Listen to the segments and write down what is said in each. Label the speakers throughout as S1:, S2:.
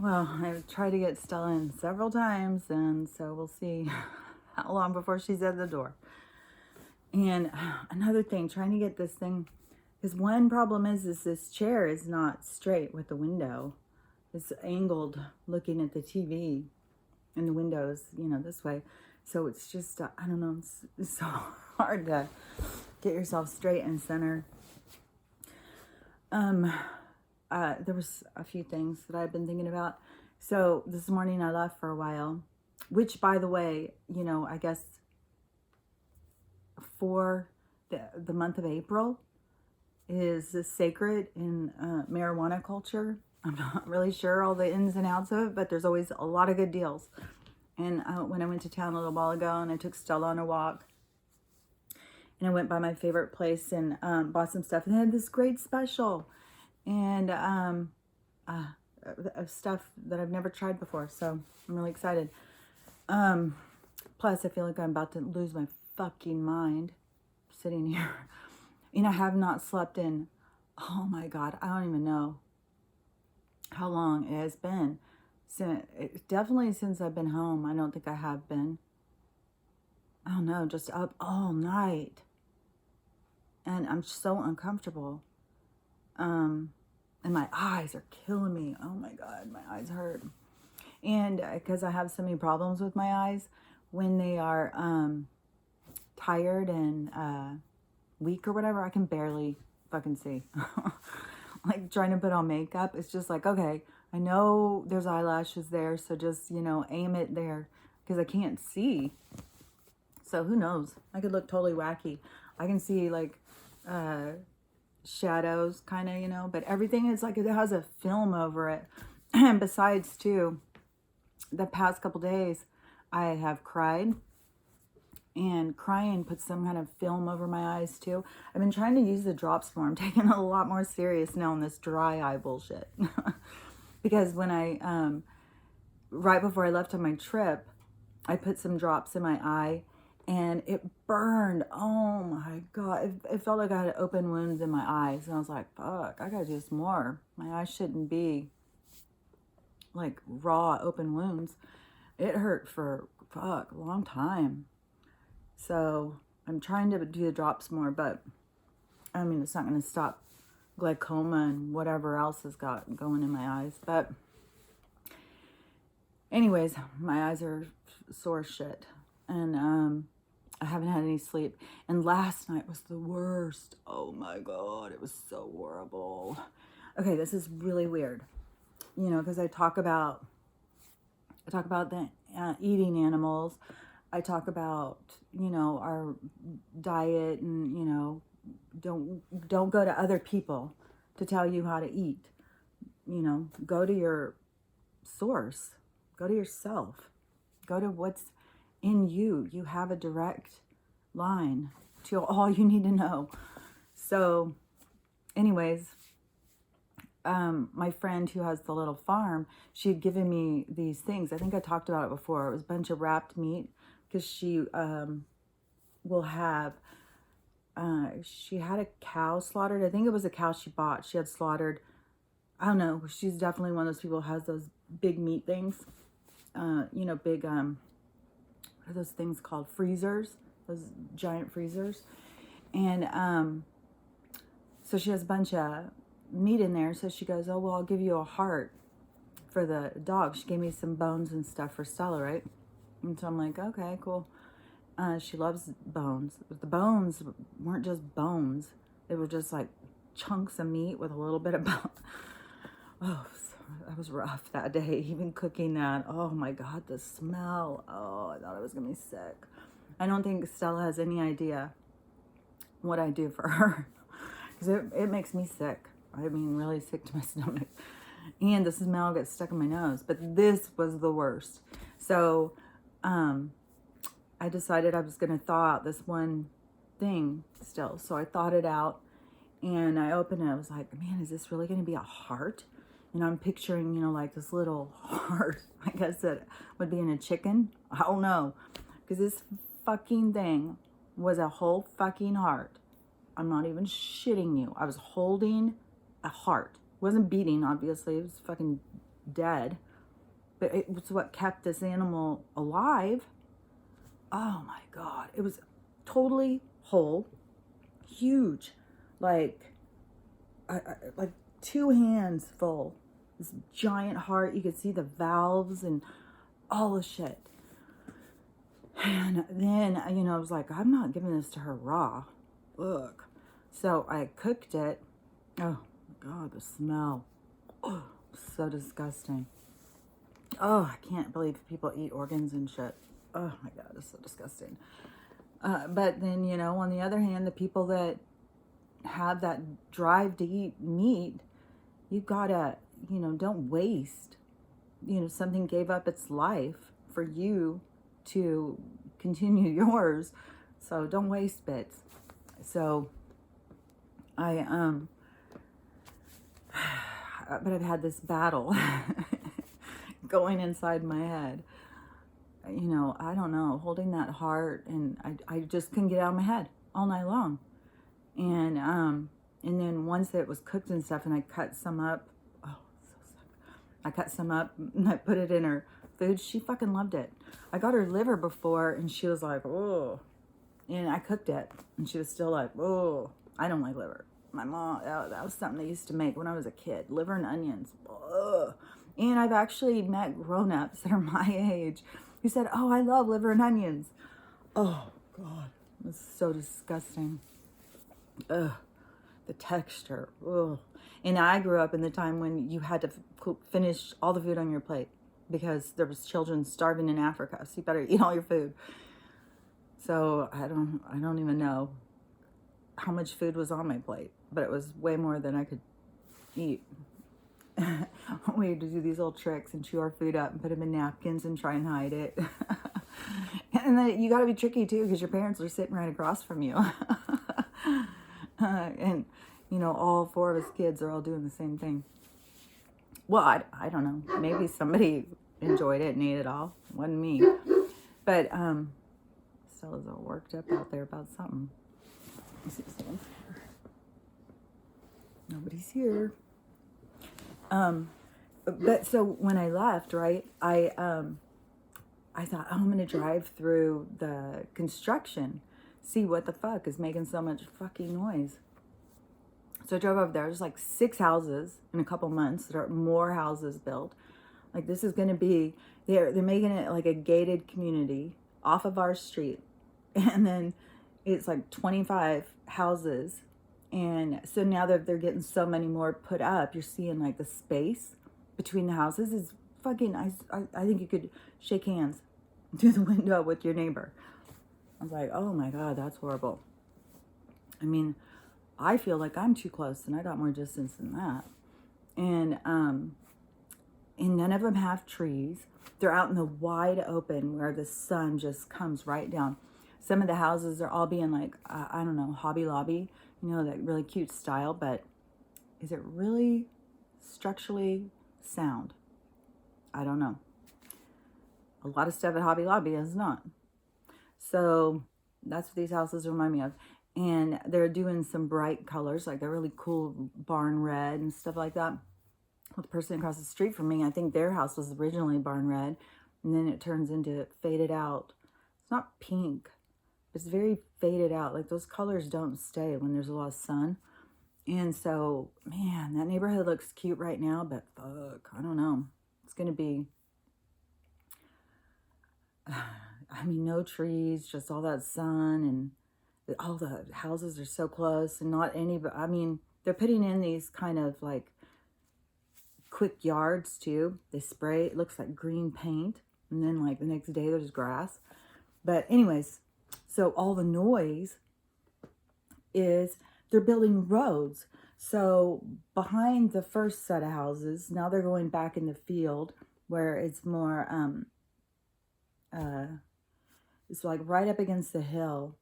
S1: Well, I've tried to get Stella in several times, and so we'll see how long before she's at the door. And another thing, trying to get this thing, because one problem is this chair is not straight with the window. It's angled looking at the TV, and the windows, this way. So it's just, I don't know, it's so hard to get yourself straight and center. There was a few things that I've been thinking about. So this morning I left for a while, which, by the way, I guess for the month of April is sacred in marijuana culture. I'm not really sure all the ins and outs of it, but there's always a lot of good deals. And when I went to town a little while ago and I took Stella on a walk, and I went by my favorite place and bought some stuff, and they had this great special and stuff that I've never tried before. So I'm really excited. Plus, I feel like I'm about to lose my fucking mind sitting here. I have not slept in, oh my God, I don't even know how long it has been. Definitely since I've been home. I don't think I have been. I don't know, just up all night. And I'm so uncomfortable. And my eyes are killing me. Oh my God, my eyes hurt. And because I have so many problems with my eyes, when they are tired and weak or whatever, I can barely fucking see. Like trying to put on makeup, it's just like, okay, I know there's eyelashes there, so just, aim it there, because I can't see. So who knows? I could look totally wacky. I can see like shadows kind of, but everything is like, it has a film over it. And besides too, the past couple days I have cried, and crying puts some kind of film over my eyes too. I've been trying to use the drops more. I'm taking it a lot more serious now on this dry eye bullshit. Because when I right before I left on my trip, I put some drops in my eye and it burned. Oh my God. It felt like I had open wounds in my eyes. And I was like, fuck, I gotta do some more. My eyes shouldn't be like raw open wounds. It hurt for, a long time. So I'm trying to do the drops more, but I mean, it's not going to stop glaucoma and whatever else has got going in my eyes. But anyways, my eyes are sore shit. And I haven't had any sleep. And last night was the worst. Oh my God, it was so horrible. Okay, this is really weird. Because I talk about the eating animals. I talk about, our diet and, don't go to other people to tell you how to eat. Go to your source. Go to yourself. Go to what's in you. You have a direct line to all you need to know. So anyways, my friend who has the little farm, she had given me these things. I think I talked about it before. It was a bunch of wrapped meat, because she will have, she had a cow slaughtered. I think it was a cow she bought. She had slaughtered, I don't know. She's definitely one of those people who has those big meat things. Big, what are those things called? Freezers. Those giant freezers. And so she has a bunch of meat in there. So she goes, oh, well, I'll give you a heart for the dog. She gave me some bones and stuff for Stella, right? And so I'm like, okay, cool. She loves bones. But the bones weren't just bones. They were just like chunks of meat with a little bit of bone. Oh, that was rough that day. Even cooking that. Oh my God, the smell. Oh, I thought I was going to be sick. I don't think Stella has any idea what I do for her. Because it makes me sick. I mean, really sick to my stomach. And the smell gets stuck in my nose. But this was the worst. So I decided I was going to thaw out this one thing still. So I thawed it out and I opened it. I was like, man, is this really going to be a heart? And I'm picturing, like this little heart, I guess that would be in a chicken. I don't know. Because this fucking thing was a whole fucking heart. I'm not even shitting you. I was holding a heart. It wasn't beating, obviously. It was fucking dead. but it was what kept this animal alive. Oh my God. It was totally whole, huge, like, like 2 hands full. This giant heart. You could see the valves and all the shit. And then, you know, I was like, I'm not giving this to her raw. Ugh. So I cooked it. Oh my God, the smell. Oh, so disgusting. Oh, I can't believe people eat organs and shit. Oh my God, it's so disgusting. But then, you know, on the other hand, the people that have that drive to eat meat, you gotta, you know, don't waste. You know, something gave up its life for you to continue yours. So don't waste bits. So I, but I've had this battle going inside my head. You know, I don't know, holding that heart, and I just couldn't get out of my head all night long. And then once it was cooked and stuff, and I cut some up, oh, so sick. I cut some up and I put it in her food. She fucking loved it. I got her liver before, and she was like, oh. And I cooked it, and she was still like, oh, I don't like liver. My mom, that was something they used to make when I was a kid, liver and onions. Ugh. And I've actually met grown-ups that are my age who said, oh, I love liver and onions. Oh, God, it was so disgusting. Ugh, the texture. Ugh. And I grew up in the time when you had to finish all the food on your plate because there was children starving in Africa, so you better eat all your food. So I don't even know how much food was on my plate, but it was way more than I could eat. We had to do these little tricks and chew our food up and put them in napkins and try and hide it. And then you got to be tricky too, because your parents are sitting right across from you. And, you know, all 4 of us kids are all doing the same thing. Well, I don't know. Maybe somebody enjoyed it and ate it all. Wasn't me. But Stella's all worked up out there about something. Let's see if someone's here. Nobody's here. But so when I left, right, I thought, oh, I'm going to drive through the construction, see what the fuck is making so much fucking noise. So I drove over there. There's like 6 houses in a couple months. There are more houses built. Like, this is going to be, they're making it like a gated community off of our street. And then it's like 25 houses. And so now that they're getting so many more put up, you're seeing like the space between the houses is fucking, I think you could shake hands through the window with your neighbor. I was like, oh my God, that's horrible. I mean, I feel like I'm too close and I got more distance than that. And none of them have trees. They're out in the wide open where the sun just comes right down. Some of the houses are all being like, I don't know, Hobby Lobby, you know, that really cute style, but is it really structurally sound? I don't know. A lot of stuff at Hobby Lobby is not. So that's what these houses remind me of. And they're doing some bright colors, like they're really cool barn red and stuff like that. Well, the person across the street from me, I think their house was originally barn red, and then it turns into faded out. It's not pink. It's very faded out. Like, those colors don't stay when there's a lot of sun. And so, man, that neighborhood looks cute right now, but fuck, I don't know. It's going to be, I mean, no trees, just all that sun, and all the houses are so close, and not any, but I mean, they're putting in these kind of like quick yards too. They spray, it looks like green paint, and then like the next day there's grass. But anyways, so all the noise is they're building roads. So behind the first set of houses, now they're going back in the field where it's more, it's like right up against the hill,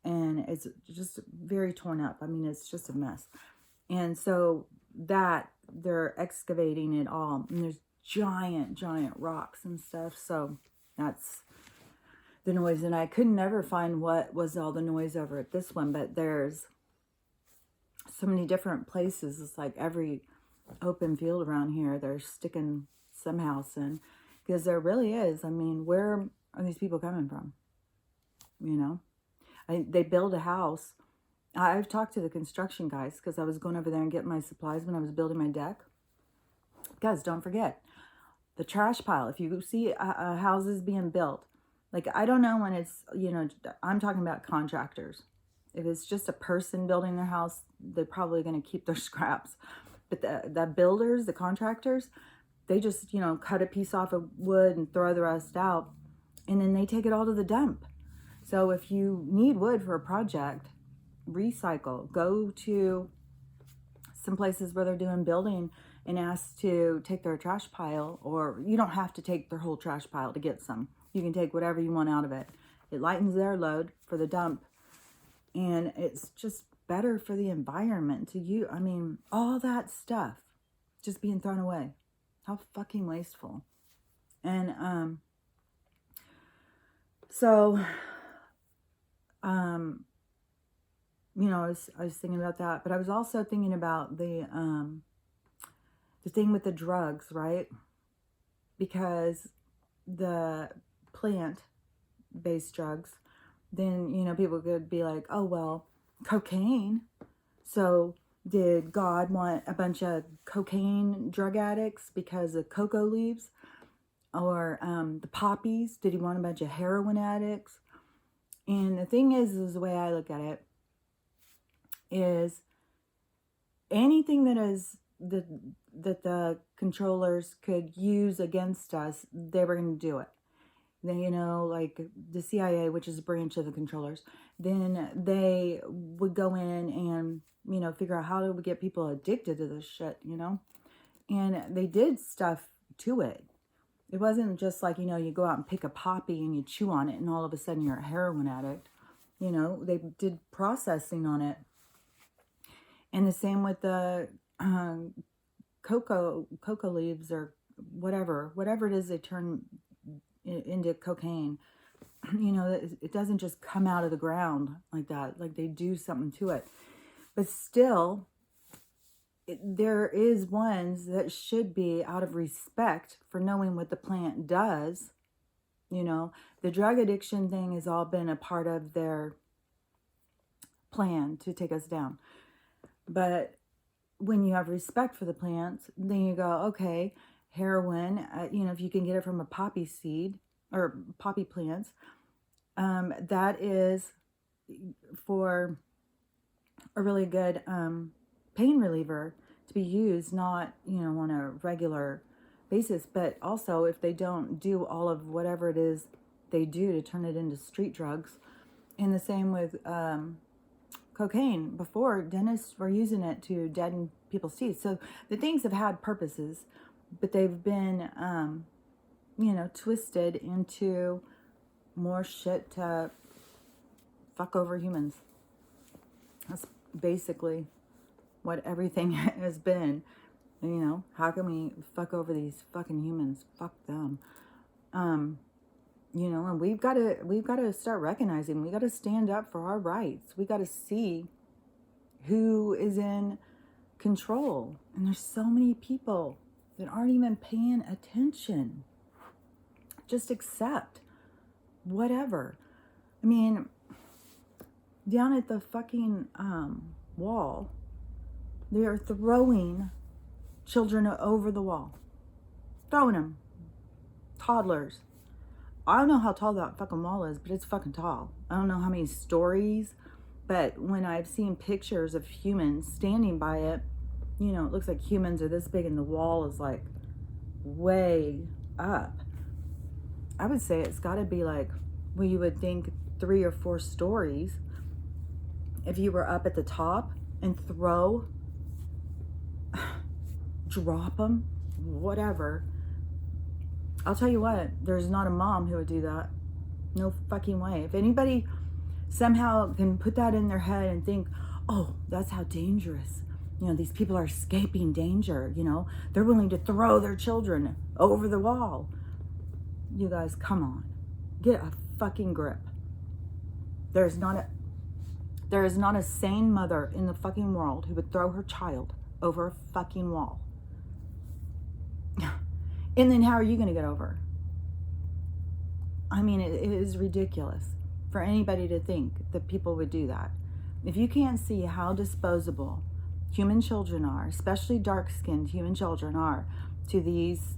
S1: and it's just very torn up. I mean, it's just a mess. And so that they're excavating it all, and there's giant rocks and stuff. So that's the noise. And I could never find what was all the noise over at this one, but there's so many different places. It's like every open field around here, they're sticking some house in, because there really is. I mean, where are these people coming from? You know, they build a house. I've talked to the construction guys because I was going over there and getting my supplies when I was building my deck. Guys, don't forget the trash pile. If you see houses being built, like, I don't know when it's, you know, I'm talking about contractors. If it's just a person building their house, they're probably going to keep their scraps. But the builders, the contractors, they just, you know, cut a piece off of wood and throw the rest out. And then they take it all to the dump. So if you need wood for a project, recycle. Go to some places where they're doing building and ask to take their trash pile. Or you don't have to take their whole trash pile to get some. You can take whatever you want out of it. It lightens their load for the dump. And it's just better for the environment to you. I mean, all that stuff just being thrown away. How fucking wasteful. And you know, I was thinking about that, but I was also thinking about the thing with the drugs, right? Because the plant-based drugs, then, you know, people could be like, oh, well, cocaine. So did God want a bunch of cocaine drug addicts because of cocoa leaves? Or the poppies? Did he want a bunch of heroin addicts? And the thing is the way I look at it, is anything that is that the controllers could use against us, they were going to do it. Then, you know, like the CIA, which is a branch of the controllers, then they would go in and, you know, figure out how do we get people addicted to this shit, you know? And they did stuff to it. It wasn't just like, you know, you go out and pick a poppy and you chew on it and all of a sudden you're a heroin addict. You know, they did processing on it. And the same with the cocoa leaves or whatever it is they turn into cocaine. You know, it doesn't just come out of the ground like that. Like, they do something to it. But still, there is ones that should be out of respect for knowing what the plant does. You know, the drug addiction thing has all been a part of their plan to take us down. But when you have respect for the plants, then you go, okay, heroin, you know, if you can get it from a poppy seed or poppy plants, that is for a really good pain reliever to be used, not, you know, on a regular basis, but also if they don't do all of whatever it is they do to turn it into street drugs. And the same with cocaine. Before, dentists were using it to deaden people's teeth. So the things have had purposes, but they've been, you know, twisted into more shit to fuck over humans. That's basically what everything has been. You know, how can we fuck over these fucking humans? Fuck them. You know, and we've got to start recognizing, we got to stand up for our rights. We got to see who is in control. And there's so many people that aren't even paying attention. Just accept whatever. I mean, down at the fucking wall, they are throwing children over the wall. Throwing them. Toddlers. I don't know how tall that fucking wall is, but it's fucking tall. I don't know how many stories, but when I've seen pictures of humans standing by it, you know, it looks like humans are this big and the wall is like way up. I would say it's got to be like, well, you would think 3 or 4 stories if you were up at the top and throw, drop them, whatever. I'll tell you what, there's not a mom who would do that. No fucking way. If anybody somehow can put that in their head and think, oh, that's how dangerous, you know, these people are escaping danger, you know, they're willing to throw their children over the wall. You guys, come on. Get a fucking grip. There is not a sane mother in the fucking world who would throw her child over a fucking wall. And then how are you going to get over? I mean, it is ridiculous for anybody to think that people would do that. If you can't see how disposable human children are, especially dark-skinned human children are, to these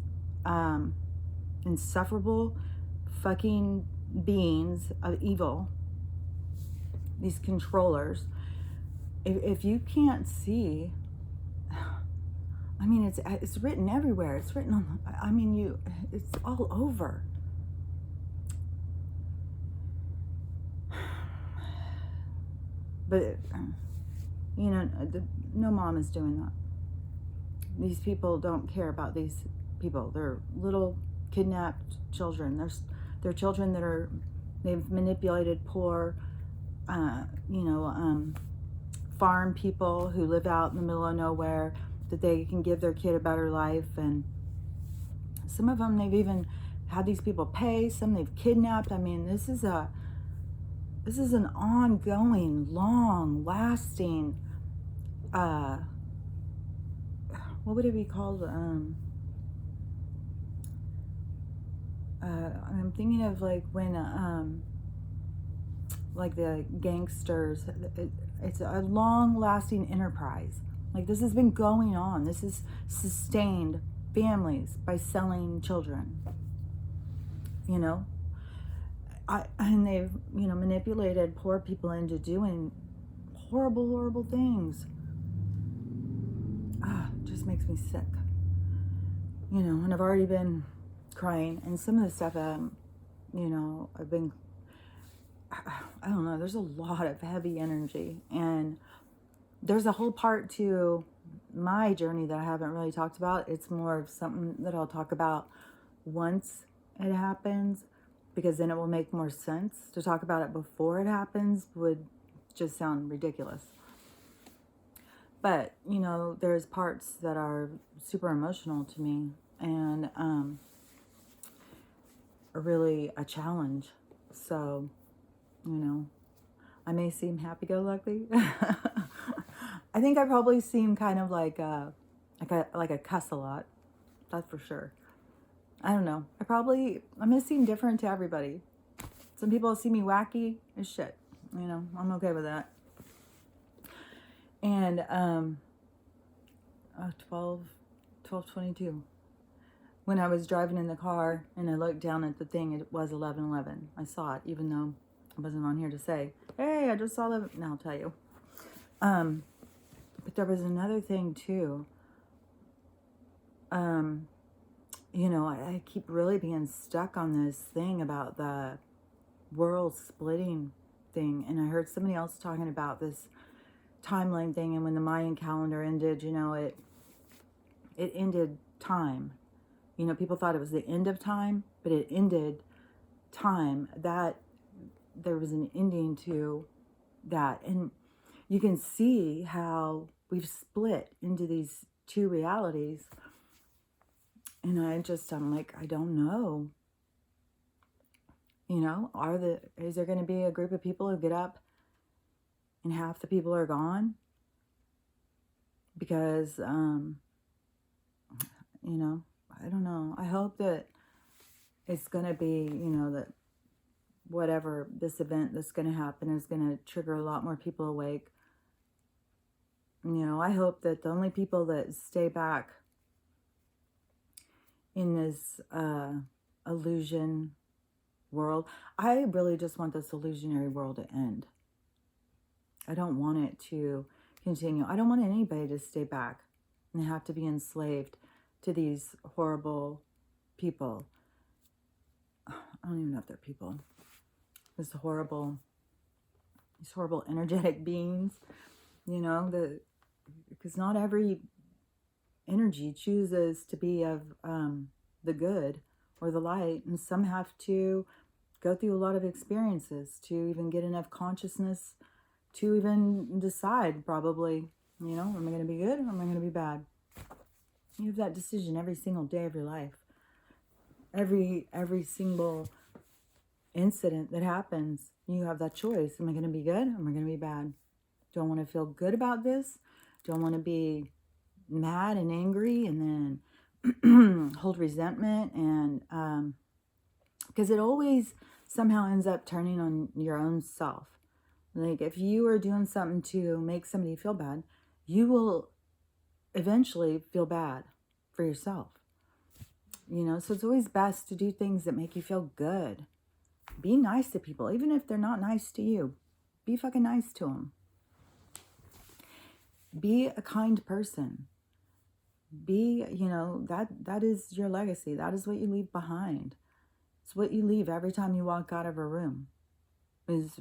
S1: insufferable fucking beings of evil, these controllers, if you can't see, I mean, it's written everywhere. It's written on, I mean, it's all over. But, you know, no mom is doing that. These people don't care about these people. They're little kidnapped children. They're children that they've manipulated poor, farm people who live out in the middle of nowhere, that they can give their kid a better life. And some of them, they've even had these people pay. Some they've kidnapped. I mean, this is an ongoing, long-lasting, what would it be called? I'm thinking of like when, like the gangsters, it's a long-lasting enterprise. Like this has been going on. This has sustained families by selling children, you know? And they've, manipulated poor people into doing horrible, horrible things. It just makes me sick. And I've already been crying. And some of the stuff, I've been, I don't know, there's a lot of heavy energy. And there's a whole part to my journey that I haven't really talked about. It's more of something that I'll talk about once it happens, because then it will make more sense. To talk about it before it happens would just sound ridiculous. But, there's parts that are super emotional to me and are really a challenge. So, I may seem happy-go-lucky. I think I probably seem kind of like a cuss a lot. That's for sure. I don't know. I'm going to seem different to everybody. Some people see me wacky as shit. I'm okay with that. And 12:22. When I was driving in the car and I looked down at the thing, it was 11:11. I saw it, even though I wasn't on here to say, hey, I just saw the... Now I'll tell you. But there was another thing too. I keep really being stuck on this thing about the world splitting thing. And I heard somebody else talking about this timeline thing. And when the Mayan calendar ended, it ended time. People thought it was the end of time, but it ended time. That there was an ending to that. And you can see how we've split into these two realities. And I'm like, I don't know. Is there going to be a group of people who get up and half the people are gone? Because, I don't know. I hope that it's going to be, that whatever this event that's going to happen is going to trigger a lot more people awake. I hope that the only people that stay back in this illusion world, I really just want this illusionary world to end. I don't want it to continue. I don't want anybody to stay back and have to be enslaved to these horrible people. I don't even know if they're people. These horrible energetic beings, because not every energy chooses to be of the good or the light, and some have to go through a lot of experiences to even get enough consciousness to even decide, probably, am I going to be good or am I going to be bad? You have that decision every single day of your life. Every single incident that happens, you have that choice. Am I going to be good or am I going to be bad? Do I want to feel good about this? Do I want to be mad and angry and then hold resentment, and because it always somehow ends up turning on your own self. Like if you are doing something to make somebody feel bad, you will eventually feel bad for yourself. So it's always best to do things that make you feel good. Be nice to people, even if they're not nice to you. Be fucking nice to them. Be a kind person. Be, that is your legacy. That is what you leave behind. It's what you leave every time you walk out of a room is,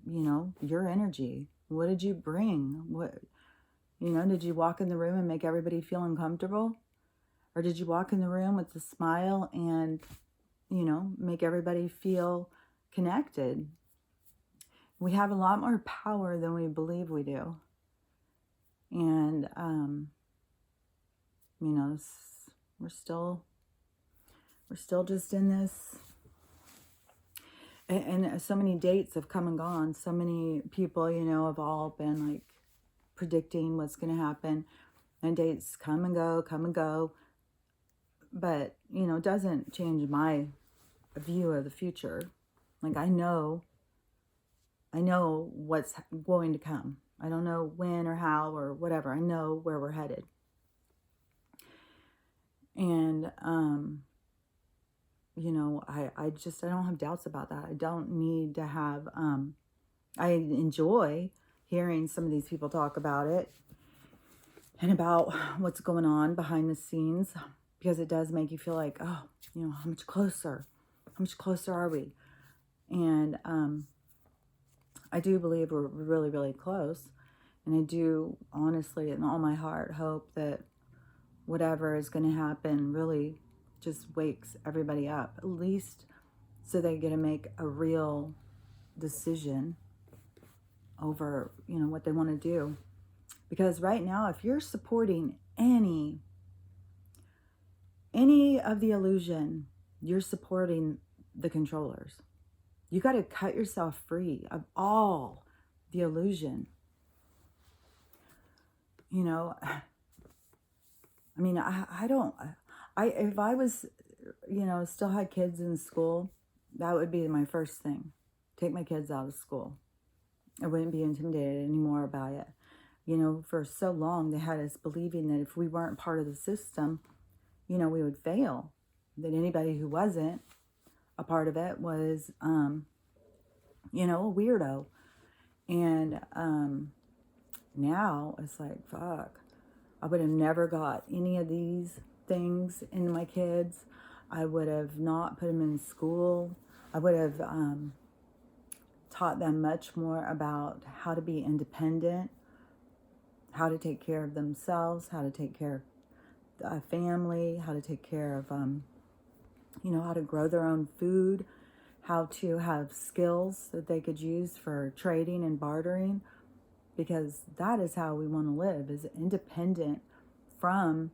S1: your energy. What did you bring? Did you walk in the room and make everybody feel uncomfortable? Or did you walk in the room with a smile and, make everybody feel connected? We have a lot more power than we believe we do. And, we're still just in this. And so many dates have come and gone. So many people, have all been like predicting what's going to happen. And dates come and go. But, it doesn't change my view of the future. Like I know what's going to come. I don't know when or how or whatever. I know where we're headed. And, I don't have doubts about that. I don't need to have, I enjoy hearing some of these people talk about it and about what's going on behind the scenes, because it does make you feel like, oh, how much closer are we? And, I do believe we're really, really close. And I do honestly, in all my heart, hope that whatever is going to happen really just wakes everybody up, at least so they get to make a real decision over, what they want to do. Because right now, if you're supporting any of the illusion, you're supporting the controllers. You got to cut yourself free of all the illusion. If I was, still had kids in school, that would be my first thing. Take my kids out of school. I wouldn't be intimidated anymore about it. For so long, they had us believing that if we weren't part of the system, we would fail. That anybody who wasn't a part of it was, a weirdo. And now it's like, fuck. I would have never got any of these things into my kids. I would have not put them in school. I would have taught them much more about how to be independent, how to take care of themselves, how to take care of a family, how to take care of, how to grow their own food, how to have skills that they could use for trading and bartering, because that is how we want to live, is independent from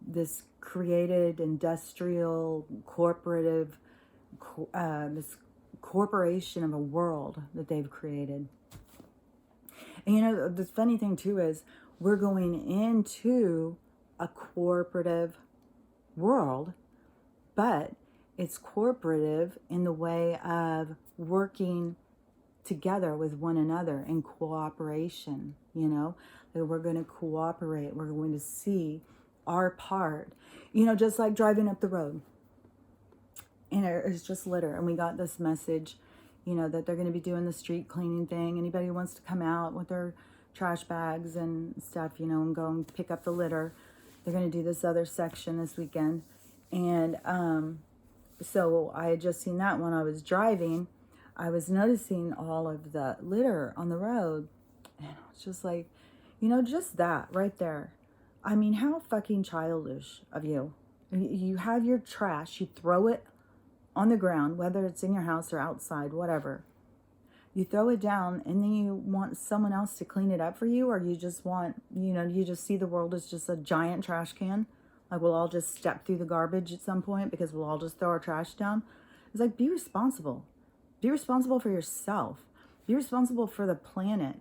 S1: this created industrial corporative, this corporation of a world that they've created. And the funny thing too is we're going into a cooperative world, but it's cooperative in the way of working together with one another in cooperation, that we're going to cooperate. We're going to see our part, just like driving up the road. And it's just litter. And we got this message, that they're going to be doing the street cleaning thing. Anybody who wants to come out with their trash bags and stuff, and go and pick up the litter. They're going to do this other section this weekend. And so I had just seen that when I was driving. I was noticing all of the litter on the road. And I was just like, just that right there. I mean, how fucking childish of you. You have your trash, you throw it on the ground, whether it's in your house or outside, whatever. You throw it down and then you want someone else to clean it up for you, or you just want, you just see the world as just a giant trash can. Like we'll all just step through the garbage at some point because we'll all just throw our trash down. It's like, be responsible. Be responsible for yourself. Be responsible for the planet.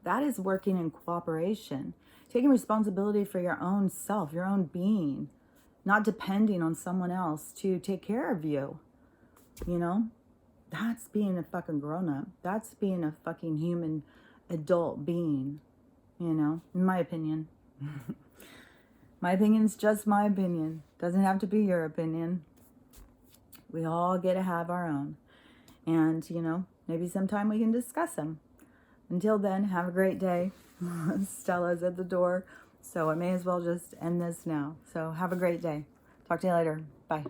S1: That is working in cooperation. taking responsibility for your own self, your own being, not depending on someone else to take care of you. You know, that's being a fucking grown-up. That's being a fucking human adult being, you know, in my opinion. My opinion's just my opinion. Doesn't have to be your opinion. We all get to have our own. And, you know, maybe sometime we can discuss them. Until then, have a great day. Stella's at the door, so I may as well just end this now. So have a great day. Talk to you later. Bye.